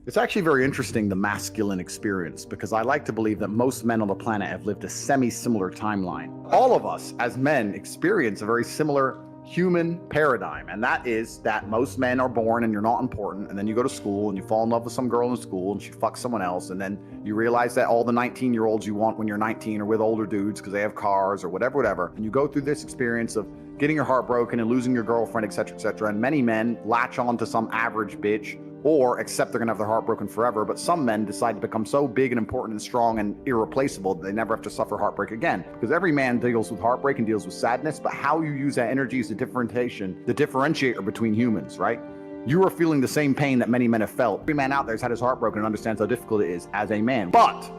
It's actually very interesting, the masculine experience, because I like to believe that most men on the planet have lived a semi-similar timeline. All of us as men experience a very similar human paradigm, and that is that most men are born and you're not important, and then you go to school and you fall in love with some girl in school and she fucks someone else, and then you realize that all the 19-year-olds you want when you're 19 are with older dudes because they have cars or whatever, and you go through this experience of getting your heart broken and losing your girlfriend, etc., and many men latch on to some average bitch or accept they're gonna have their heart broken forever. But some men decide to become so big and important and strong and irreplaceable that they never have to suffer heartbreak again. Because every man deals with heartbreak and deals with sadness, but how you use that energy is the differentiator between humans, right? You are feeling the same pain that many men have felt. Every man out there has had his heart broken and understands how difficult it is as a man. But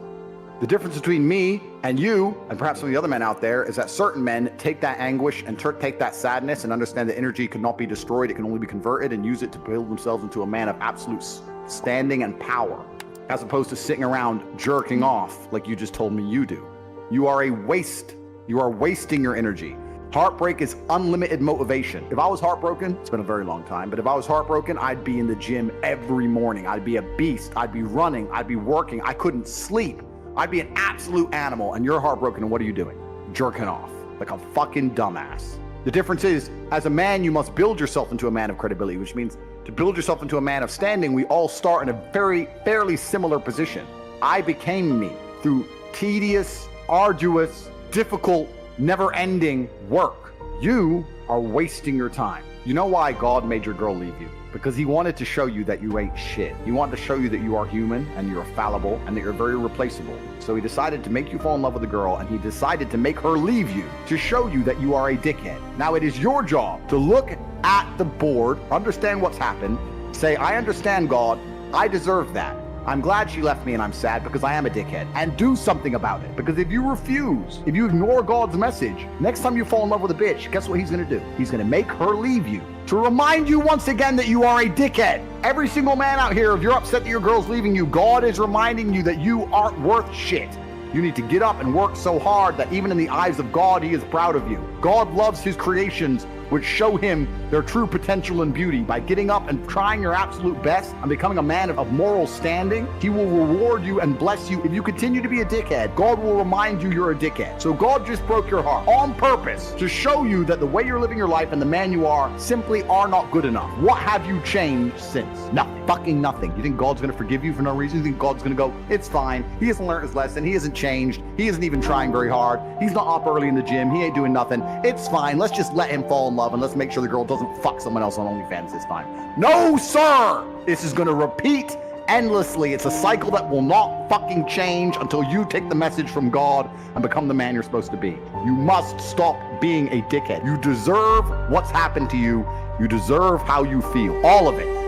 the difference between me and you, and perhaps some of the other men out there, is that certain men take that anguish and take that sadness and understand that energy cannot be destroyed. It can only be converted and use it to build themselves into a man of absolute standing and power, as opposed to sitting around jerking off like you just told me you do. You are a waste. You are wasting your energy. Heartbreak is unlimited motivation. If I was heartbroken, it's been a very long time, but if I was heartbroken, I'd be in the gym every morning. I'd be a beast. I'd be running. I'd be working. I couldn't sleep. I'd be an absolute animal, and you're heartbroken, and what are you doing? Jerking off like a fucking dumbass. The difference is, as a man, you must build yourself into a man of credibility, which means to build yourself into a man of standing, we all start in a fairly similar position. I became me through tedious, arduous, difficult, never-ending work. You are wasting your time. You know why God made your girl leave you? Because he wanted to show you that you ain't shit. He wanted to show you that you are human and you're fallible and that you're very replaceable. So he decided to make you fall in love with a girl, and he decided to make her leave you to show you that you are a dickhead. Now it is your job to look at the board, understand what's happened, say, I understand, God, I deserve that. I'm glad she left me and I'm sad because I am a dickhead, and do something about it. Because if you refuse, if you ignore God's message, next time you fall in love with a bitch, guess what he's gonna do? He's gonna make her leave you to remind you once again that you are a dickhead. Every single man out here, if you're upset that your girl's leaving you, God is reminding you that you aren't worth shit. You need to get up and work so hard that even in the eyes of God, he is proud of you. God loves his creations, which show him their true potential and beauty. By getting up and trying your absolute best and becoming a man of moral standing, he will reward you and bless you. If you continue to be a dickhead, God will remind you you're a dickhead. So God just broke your heart on purpose to show you that the way you're living your life and the man you are simply are not good enough. What have you changed since? Nothing. Fucking nothing. You think God's gonna forgive you for no reason? You think God's gonna go, it's fine. He hasn't learned his lesson. He hasn't changed. He isn't even trying very hard. He's not up early in the gym. He ain't doing nothing. It's fine. Let's just let him fall in love and let's make sure the girl doesn't fuck someone else on OnlyFans this time. No, sir! This is gonna repeat endlessly. It's a cycle that will not fucking change until you take the message from God and become the man you're supposed to be. You must stop being a dickhead. You deserve what's happened to you. You deserve how you feel. All of it.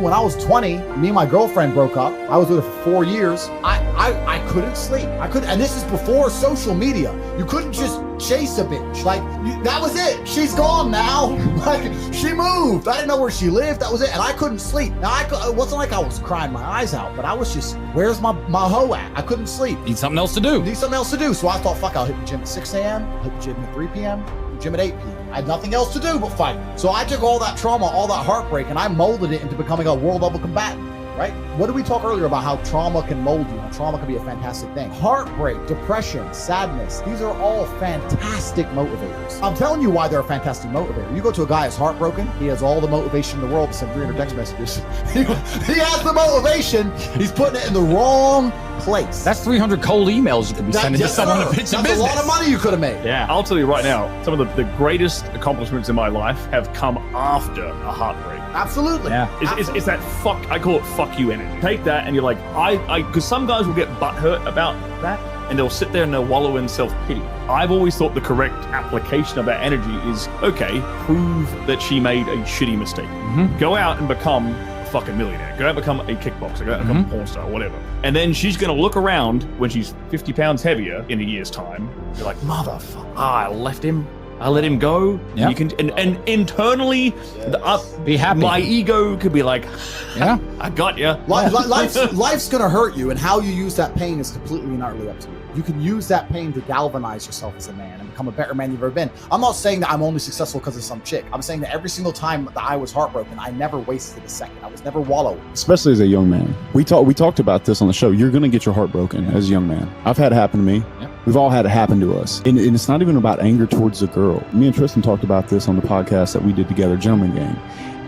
When I was 20, me and my girlfriend broke up. I was with her for 4 years. I couldn't sleep. I couldn't, and this is before social media. You couldn't just chase a bitch. Like, that was it. She's gone now. Like, she moved. I didn't know where she lived. That was it. And I couldn't sleep. Now, it wasn't like I was crying my eyes out, but I was just, where's my hoe at? I couldn't sleep. Need something else to do. Need something else to do. So I thought, fuck, I'll hit the gym at 6 a.m., I'll hit the gym at 3 p.m., gym at 8 p.m. I had nothing else to do but fight. So I took all that trauma, all that heartbreak, and I molded it into becoming a world level combatant, right? What did we talk earlier about how trauma can mold you? How trauma can be a fantastic thing. Heartbreak, depression, sadness, these are all fantastic motivators. I'm telling you why they're a fantastic motivator. You go to a guy who's heartbroken, he has all the motivation in the world to send 300 text messages. He has the motivation, he's putting it in the wrong place. That's 300 cold emails you could be sending to someone to pitch a business. That's a lot of money you could have made. Yeah, I'll tell you right now, some of the greatest accomplishments in my life have come after a heartbreak. Absolutely. Yeah. It's that fuck, I call it fuck you energy. Take that and you're like, because some guys will get butthurt about that and they'll sit there and they'll wallow in self-pity. I've always thought the correct application of that energy is, okay, prove that she made a shitty mistake. Mm-hmm. Go out and become a fucking millionaire. Go out and become a kickboxer. Go out and become a porn star, whatever. And then she's going to look around when she's 50 pounds heavier in a year's time. You're like, motherfucker, I left him. I let him go. Yeah. You can, and internally, Be happy. my ego could be like, Yeah. I got you. Life's gonna hurt you, and how you use that pain is completely and utterly up to you. You can use that pain to galvanize yourself as a man and become a better man you've ever been. I'm not saying that I'm only successful because of some chick. I'm saying that every single time that I was heartbroken, I never wasted a second. I was never wallowing. Especially as a young man. We talked about this on the show. You're going to get your heart broken as a young man. I've had it happen to me. Yeah. We've all had it happen to us. And it's not even about anger towards the girl. Me and Tristan talked about this on the podcast that we did together, Gentleman Game.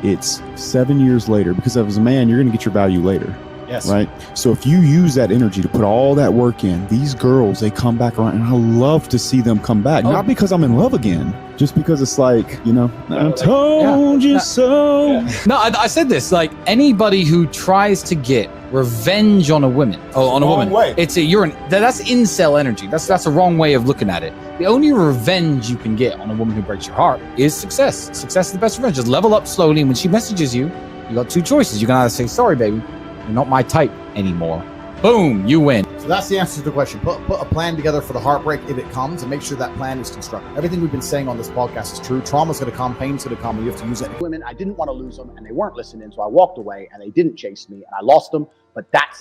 It's 7 years later, because as a man, you're going to get your value later. Yes. Right. So if you use that energy to put all that work in, these girls, they come back around, and I love to see them come back. Not because I'm in love again, just because it's like, I told you so. No, I said this, like anybody who tries to get revenge on a woman, way. that's incel energy. That's a wrong way of looking at it. The only revenge you can get on a woman who breaks your heart is success. Success is the best revenge. Just level up slowly, and when she messages you, you got two choices. You can either say, sorry, baby, you're not my type anymore. Boom, you win. So that's the answer to the question. Put a plan together for the heartbreak if it comes, and make sure that plan is constructive. Everything we've been saying on this podcast is true. Trauma's going to come, pain's going to come, and you have to use it. Women, I didn't want to lose them, and they weren't listening, so I walked away, and they didn't chase me, and I lost them. But that's